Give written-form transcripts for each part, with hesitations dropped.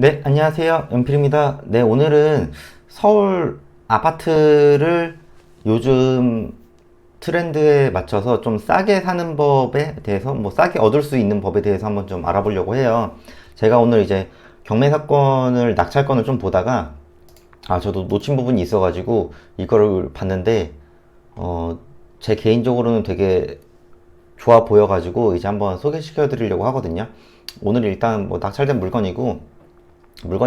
네, 안녕하세요. 연필입니다. 네, 오늘은 서울 아파트를 요즘 트렌드에 맞춰서 좀 싸게 사는 법에 대해서, 싸게 얻을 수 있는 법에 대해서 한번 좀 알아보려고 해요. 제가 오늘 이제 경매 사건을, 낙찰건을 좀 보다가, 저도 놓친 부분이 있어가지고, 이거를 봤는데, 어, 제 개인적으로는 되게 좋아 보여가지고, 이제 한번 소개시켜 드리려고 하거든요. 오늘 일단 낙찰된 물건이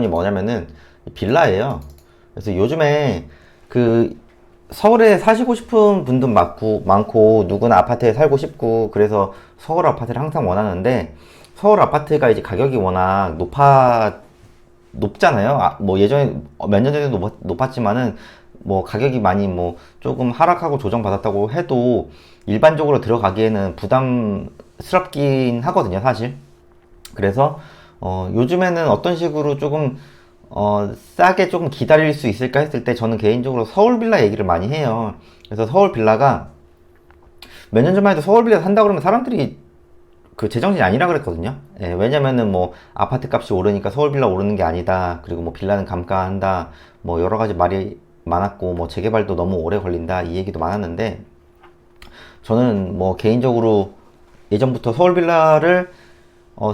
뭐냐면은 빌라예요. 그래서 요즘에 그 서울에 사시고 싶은 분도 많고 누구나 아파트에 살고 싶고 그래서 서울 아파트를 항상 원하는데 서울 아파트가 이제 가격이 워낙 높잖아요. 뭐 예전에 몇 년 전에 높았지만은 뭐 가격이 많이 뭐 조금 하락하고 조정받았다고 해도 일반적으로 들어가기에는 부담스럽긴 하거든요, 사실. 그래서 요즘에는 어떤 식으로 조금 싸게 조금 기다릴 수 있을까 했을 때 저는 개인적으로 서울 빌라 얘기를 많이 해요. 그래서 서울 빌라가 몇 년 전만 해도 서울 빌라 산다 그러면 사람들이 그 제정신이 아니라 그랬거든요. 예, 왜냐면은 뭐 아파트 값이 오르니까 서울 빌라 오르는 게 아니다. 그리고 뭐 빌라는 감가한다. 뭐 여러 가지 말이 많았고 뭐 재개발도 너무 오래 걸린다. 이 얘기도 많았는데 저는 뭐 개인적으로 예전부터 서울 빌라를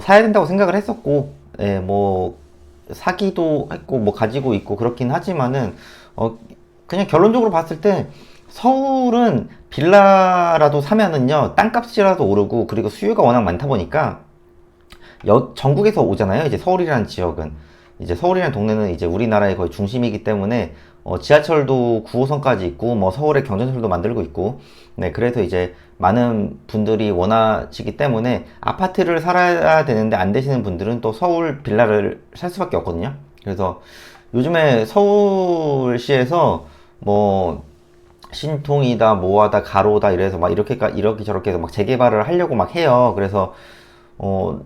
사야 된다고 생각을 했었고, 예, 뭐, 사기도 했고, 뭐, 가지고 있고, 그렇긴 하지만은, 그냥 결론적으로 봤을 때, 서울은 빌라라도 사면은요, 땅값이라도 오르고, 그리고 수요가 워낙 많다 보니까, 전국에서 오잖아요. 이제 서울이라는 지역은. 이제 서울이라는 동네는 이제 우리나라의 거의 중심이기 때문에 지하철도 9호선까지 있고 뭐 서울에 경전철도 만들고 있고 네 그래서 이제 많은 분들이 원하시기 때문에 아파트를 살아야 되는데 안 되시는 분들은 또 서울 빌라를 살 수밖에 없거든요. 그래서 요즘에 서울시에서 뭐 신통이다 뭐하다 가로다 이래서 막 이렇게 저렇게 해서 막 재개발을 하려고 막 해요. 그래서 어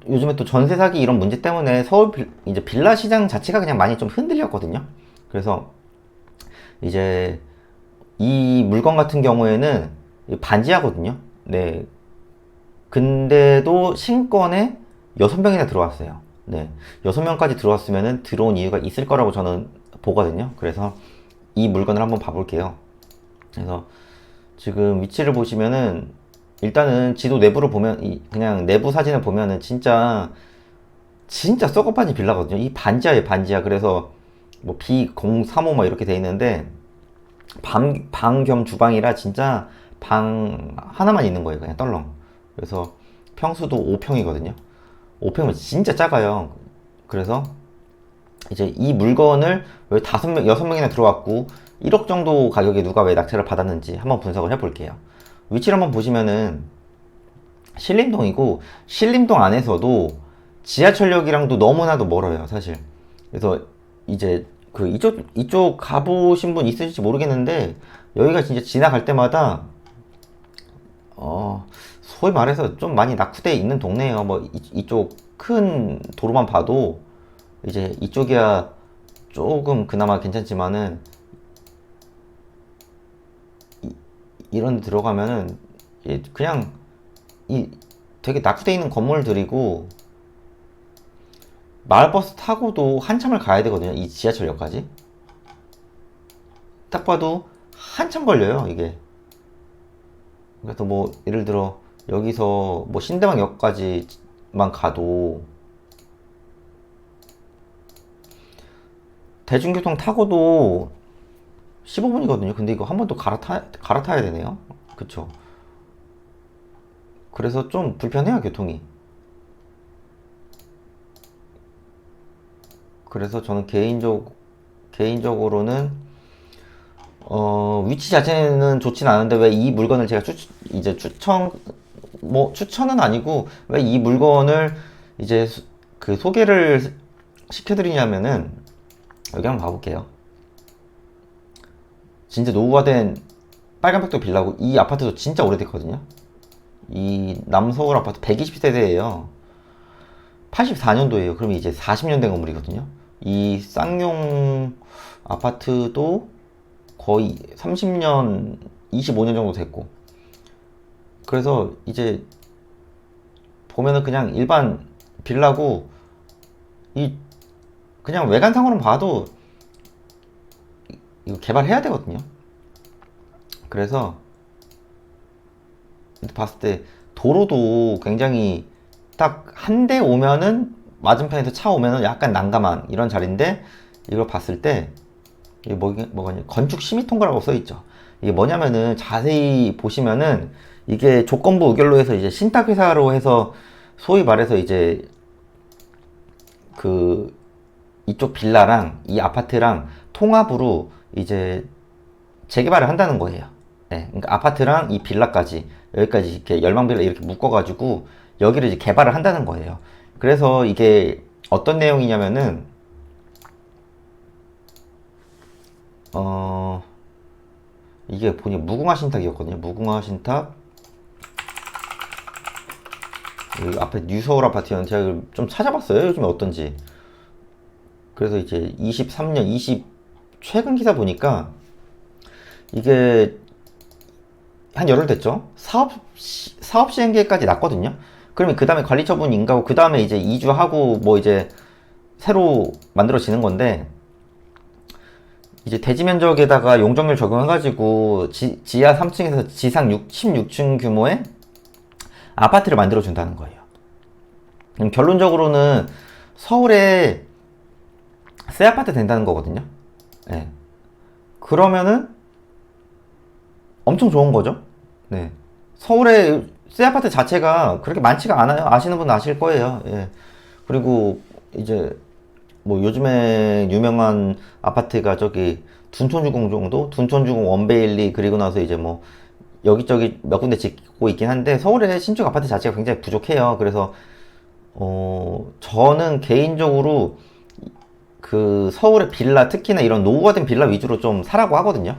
요즘에 또 전세 사기 이런 문제 때문에 이제 빌라 시장 자체가 그냥 많이 좀 흔들렸거든요. 그래서 이제 이 물건 같은 경우에는 반지하거든요. 네. 근데도 신권에 6명이나 들어왔어요. 네. 6명까지 들어왔으면은 들어온 이유가 있을 거라고 저는 보거든요. 그래서 이 물건을 한번 봐볼게요. 그래서 지금 위치를 보시면은 일단은 지도 내부를 보면 그냥 내부 사진을 보면은 진짜 썩어빠진 빌라거든요. 이 반지하에 반지하. 그래서 뭐 B035 막 이렇게 돼 있는데 방 겸 주방이라 진짜 방 하나만 있는 거예요. 그냥 떨렁. 그래서 평수도 5평이거든요. 5평은 진짜 작아요. 그래서 이제 이 물건을 왜 5명, 6명이나 들어왔고 1억 정도 가격에 누가 왜 낙찰을 받았는지 한번 분석을 해볼게요. 위치를 한번 보시면은 신림동이고 신림동 안에서도 지하철역이랑도 너무나도 멀어요, 사실. 그래서 이제 그 이쪽 가보신 분 있으실지 모르겠는데 여기가 진짜 지나갈 때마다 소위 말해서 좀 많이 낙후돼 있는 동네예요. 뭐 이쪽 큰 도로만 봐도 이제 이쪽이야 조금 그나마 괜찮지만은 이런 데 들어가면은 그냥 이 되게 낙후돼 있는 건물들이고 마을버스 타고도 한참을 가야 되거든요. 이 지하철역까지. 딱 봐도 한참 걸려요, 이게. 그래서 뭐, 예를 들어, 여기서 뭐 신대방역까지만 가도 대중교통 타고도 15분이거든요. 근데 이거 한 번 더 갈아타야 되네요. 그쵸. 그래서 좀 불편해요, 교통이. 그래서 저는 개인적으로는 위치 자체는 좋진 않은데 왜 이 물건을 제가 이제 추천은 아니고 왜 이 물건을 이제 그 소개를 시켜드리냐면은 여기 한번 봐볼게요. 진짜 노후화된 빨간벽돌 빌라고 이 아파트도 진짜 오래됐거든요. 이 남서울 아파트 120세대예요. 84년도예요. 그러면 이제 40년 된 건물이거든요. 이 쌍용 아파트도 거의 30년, 25년 정도 됐고. 그래서 이제 보면은 그냥 일반 빌라고 이 그냥 외관상으로 봐도 이거 개발해야 되거든요. 그래서 봤을 때 도로도 굉장히 딱 한 대 오면은 맞은편에서 차 오면은 약간 난감한 이런 자리인데, 이걸 봤을 때 이게 뭐가 건축 심의 통과라고 써 있죠. 이게 뭐냐면은 자세히 보시면은 이게 조건부 의결로 해서 이제 신탁회사로 해서 소위 말해서 이제 그 이쪽 빌라랑 이 아파트랑 통합으로 이제 재개발을 한다는 거예요. 네, 그러니까 아파트랑 이 빌라까지 여기까지 이렇게 열망빌라 이렇게 묶어가지고 여기를 이제 개발을 한다는 거예요. 그래서 이게 어떤 내용이냐면은 이게 보니 무궁화 신탁이었거든요. 무궁화 신탁 여기 앞에 뉴서울 아파트였는데 제가 좀 찾아봤어요. 요즘에 어떤지. 그래서 이제 23년 20 최근 기사 보니까 이게 한 열흘 됐죠. 사업 시행 계획까지 났거든요. 그러면 그 다음에 관리 처분 인가고 그 다음에 이제 이주하고 뭐 이제 새로 만들어지는 건데, 이제 대지 면적에다가 용적률 적용해가지고 지하 3층에서 지상 16층 규모의 아파트를 만들어 준다는 거예요. 결론적으로는 서울에 새 아파트 된다는 거거든요. 네. 그러면은 엄청 좋은 거죠. 네. 서울에 새 아파트 자체가 그렇게 많지가 않아요. 아시는 분 아실 거예요. 예. 그리고 이제 뭐 요즘에 유명한 아파트가 저기 둔촌주공 정도? 둔촌주공 원베일리, 그리고 나서 이제 뭐 여기저기 몇 군데 짓고 있긴 한데 서울의 신축 아파트 자체가 굉장히 부족해요. 그래서 저는 개인적으로 그 서울의 빌라, 특히나 이런 노후화된 빌라 위주로 좀 사라고 하거든요.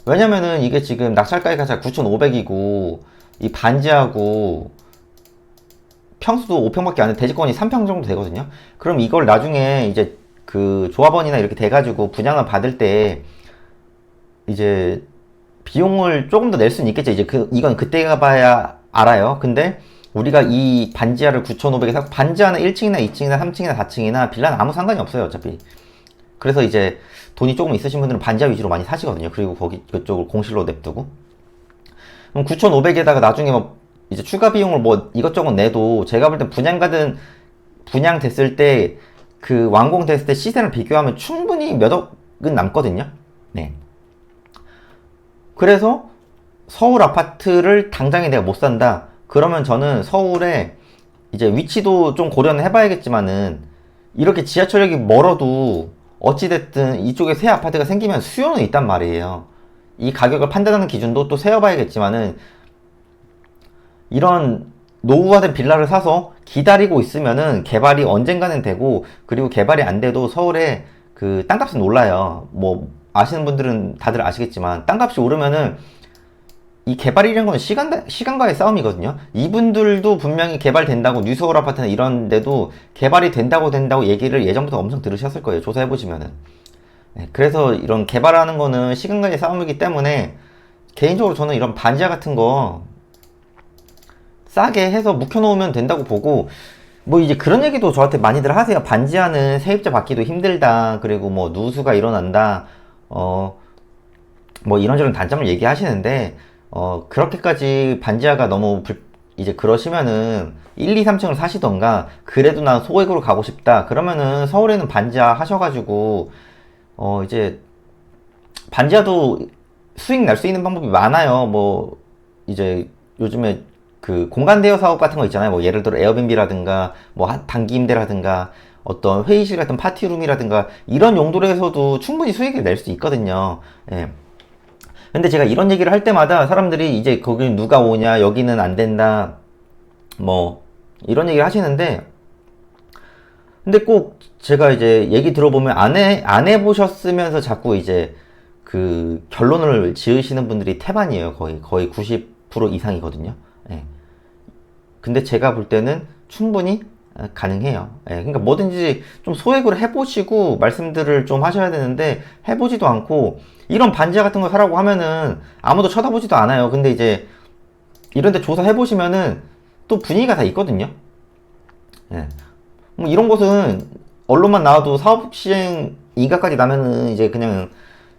왜냐면은 이게 지금 낙찰가액이 9,500이고 이 반지하고 평수도 5평밖에 안 돼, 대지권이 3평 정도 되거든요. 그럼 이걸 나중에 이제 그 조합원이나 이렇게 돼가지고 분양을 받을 때 이제 비용을 조금 더 낼 수는 있겠죠. 이제 이건 그때 가봐야 알아요. 근데 우리가 이 반지하를 9,500에 사고, 반지하는 1층이나 2층이나 3층이나 4층이나 빌라는 아무 상관이 없어요, 어차피. 그래서 이제 돈이 조금 있으신 분들은 반지하 위주로 많이 사시거든요. 그리고 거기 그쪽을 공실로 냅두고. 그럼 9,500에다가 나중에 뭐 이제 추가 비용을 뭐 이것저것 내도 제가 볼 땐 분양됐을 때 그 완공됐을 때 시세를 비교하면 충분히 몇 억은 남거든요. 네. 그래서 서울 아파트를 당장에 내가 못 산다. 그러면 저는 서울에 이제 위치도 좀 고려는 해봐야겠지만은 이렇게 지하철역이 멀어도 어찌됐든 이쪽에 새 아파트가 생기면 수요는 있단 말이에요. 이 가격을 판단하는 기준도 또 세어봐야겠지만은 이런 노후화된 빌라를 사서 기다리고 있으면은 개발이 언젠가는 되고, 그리고 개발이 안 돼도 서울에 그 땅값은 올라요. 뭐 아시는 분들은 다들 아시겠지만 땅값이 오르면은 이 개발이라는 건 시간과의 싸움이거든요. 이분들도 분명히 개발된다고, 뉴서울 아파트나 이런 데도 개발이 된다고 얘기를 예전부터 엄청 들으셨을 거예요. 조사해보시면은. 네, 그래서 이런 개발하는 거는 시간과의 싸움이기 때문에 개인적으로 저는 이런 반지하 같은 거 싸게 해서 묵혀놓으면 된다고 보고, 뭐 이제 그런 얘기도 저한테 많이들 하세요. 반지하는 세입자 받기도 힘들다. 그리고 뭐 누수가 일어난다. 뭐 이런저런 단점을 얘기하시는데, 그렇게까지 반지하가 너무 이제 그러시면은 1, 2, 3층을 사시던가, 그래도 난 소액으로 가고 싶다. 그러면은 서울에는 반지하 하셔가지고, 이제 반지하도 수익 날 수 있는 방법이 많아요. 뭐 이제 요즘에 그 공간 대여 사업 같은 거 있잖아요. 뭐 예를 들어 에어비앤비라든가 뭐 단기 임대라든가 어떤 회의실 같은 파티룸이라든가 이런 용도로 해서도 충분히 수익을 낼 수 있거든요. 예. 근데 제가 이런 얘기를 할 때마다 사람들이 이제 거기 누가 오냐, 여기는 안 된다, 뭐 이런 얘기를 하시는데, 근데 꼭 제가 이제 얘기 들어보면 안 해보셨으면서 자꾸 이제 그 결론을 지으시는 분들이 태반이에요. 거의 90% 이상이거든요. 예. 근데 제가 볼 때는 충분히 가능해요. 예. 그러니까 뭐든지 좀 소액으로 해보시고 말씀들을 좀 하셔야 되는데, 해보지도 않고 이런 반지하 같은 거 사라고 하면은 아무도 쳐다보지도 않아요. 근데 이제 이런 데 조사해보시면은 또 분위기가 다 있거든요. 예. 뭐 이런 곳은 언론만 나와도 사업 시행 인가까지 나면은 이제 그냥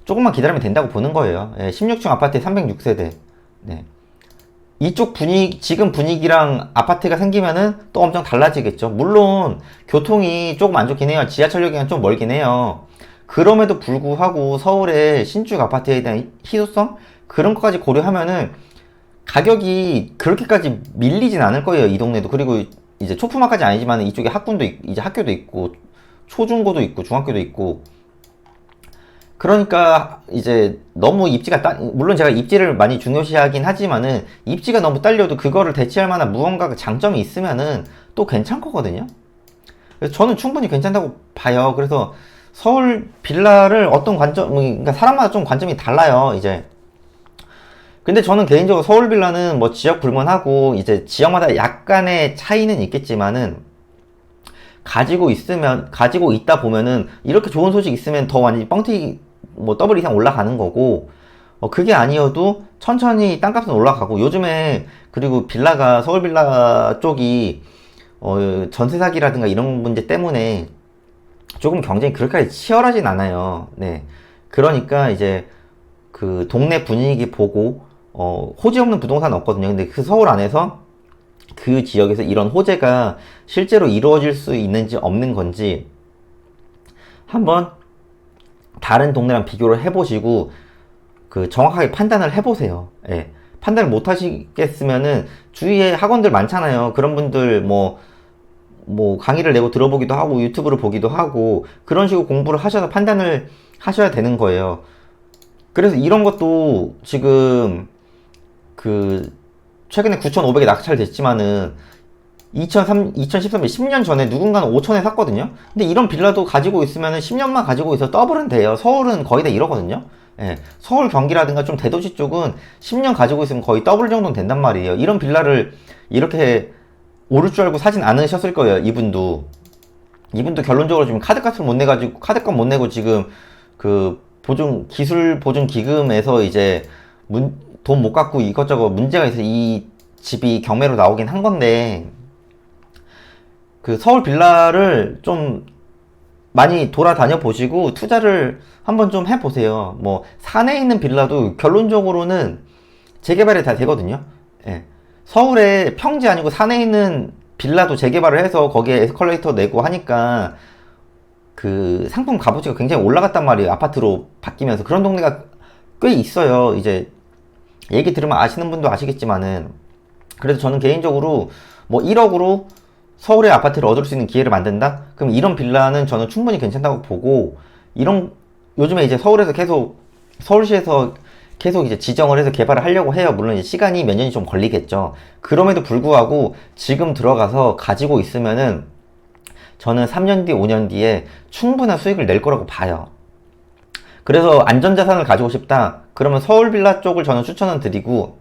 조금만 기다리면 된다고 보는 거예요. 예, 16층 아파트에 306세대. 네. 이쪽 분위기, 지금 분위기랑 아파트가 생기면은 또 엄청 달라지겠죠. 물론 교통이 조금 안 좋긴 해요. 지하철역이랑 좀 멀긴 해요. 그럼에도 불구하고 서울의 신축 아파트에 대한 희소성? 그런 것까지 고려하면은 가격이 그렇게까지 밀리진 않을 거예요. 이 동네도. 그리고 이제 초품화까지 아니지만 이쪽에 학군도 이제 학교도 있고 초중고도 있고 중학교도 있고, 그러니까 이제 너무 물론 제가 입지를 많이 중요시하긴 하지만은 입지가 너무 딸려도 그거를 대체할 만한 무언가 장점이 있으면은 또 괜찮거든요. 그래서 저는 충분히 괜찮다고 봐요. 그래서 서울 빌라를 어떤 그러니까 사람마다 좀 관점이 달라요, 이제. 근데 저는 개인적으로 서울 빌라는 뭐 지역 불문하고 이제 지역마다 약간의 차이는 있겠지만은 가지고 있다 보면은 이렇게 좋은 소식 있으면 더 완전히 뻥튀기 뭐 더블 이상 올라가는 거고, 그게 아니어도 천천히 땅값은 올라가고, 요즘에 그리고 서울 빌라 쪽이 전세 사기라든가 이런 문제 때문에 조금 경쟁이 그렇게 치열하진 않아요. 네. 그러니까 이제 그 동네 분위기 보고 호재 없는 부동산은 없거든요. 근데 그 서울 안에서 그 지역에서 이런 호재가 실제로 이루어질 수 있는지 없는 건지 한번 다른 동네랑 비교를 해보시고 그 정확하게 판단을 해보세요. 예. 판단을 못 하시겠으면은 주위에 학원들 많잖아요. 그런 분들 뭐 강의를 내고 들어보기도 하고 유튜브를 보기도 하고 그런 식으로 공부를 하셔서 판단을 하셔야 되는 거예요. 그래서 이런 것도 지금 그 최근에 9,500에 낙찰됐지만은 2013년 10년 전에 누군가는 5천에 샀거든요. 근데 이런 빌라도 가지고 있으면 10년만 가지고 있어 더블은 돼요. 서울은 거의 다 이러거든요. 예, 서울 경기라든가 좀 대도시 쪽은 10년 가지고 있으면 거의 더블 정도는 된단 말이에요. 이런 빌라를 이렇게 오를 줄 알고 사진 않으셨을 거예요. 이분도 결론적으로 지금 카드값을 못 내가지고 카드값 못 내고 지금 그 기술 보증 기금에서 이제 돈 못 갚고 이것저것 문제가 있어 이 집이 경매로 나오긴 한 건데, 그 서울 빌라를 좀 많이 돌아다녀 보시고 투자를 한번 좀 해보세요. 뭐 산에 있는 빌라도 결론적으로는 재개발이 다 되거든요. 예. 서울에 평지 아니고 산에 있는 빌라도 재개발을 해서 거기에 에스컬레이터 내고 하니까 그 상품 값어치가 굉장히 올라갔단 말이에요. 아파트로 바뀌면서. 그런 동네가 꽤 있어요. 이제 얘기 들으면 아시는 분도 아시겠지만은. 그래서 저는 개인적으로 뭐 1억으로 서울의 아파트를 얻을 수 있는 기회를 만든다? 그럼 이런 빌라는 저는 충분히 괜찮다고 보고, 요즘에 이제 서울시에서 계속 이제 지정을 해서 개발을 하려고 해요. 물론 이제 시간이 몇 년이 좀 걸리겠죠. 그럼에도 불구하고 지금 들어가서 가지고 있으면은 저는 3년 뒤, 5년 뒤에 충분한 수익을 낼 거라고 봐요. 그래서 안전자산을 가지고 싶다? 그러면 서울 빌라 쪽을 저는 추천을 드리고,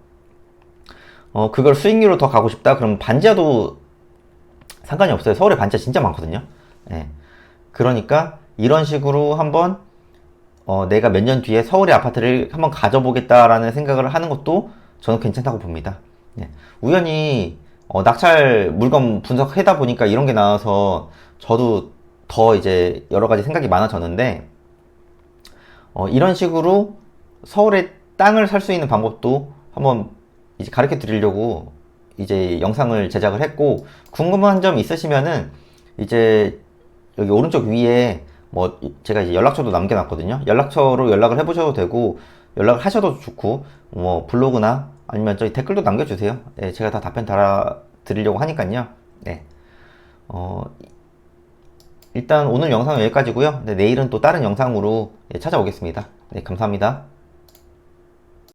그걸 수익률로 더 가고 싶다? 그럼 반지하도 상관이 없어요. 서울에 반지하 진짜 많거든요. 예. 그러니까 이런 식으로 한번 내가 몇 년 뒤에 서울의 아파트를 한번 가져보겠다라는 생각을 하는 것도 저는 괜찮다고 봅니다. 예. 우연히 낙찰 물건 분석하다 보니까 이런 게 나와서 저도 더 이제 여러 가지 생각이 많아졌는데, 이런 식으로 서울에 땅을 살 수 있는 방법도 한번 이제 가르쳐 드리려고 이제 영상을 제작을 했고, 궁금한 점 있으시면은 이제 여기 오른쪽 위에 뭐 제가 이제 연락처도 남겨놨거든요. 연락처로 연락을 해보셔도 되고 연락을 하셔도 좋고, 뭐 블로그나 아니면 저희 댓글도 남겨주세요. 네, 제가 다 답변 달아드리려고 하니까요. 네. 일단 오늘 영상은 여기까지고요. 네, 내일은 또 다른 영상으로 찾아오겠습니다. 네, 감사합니다.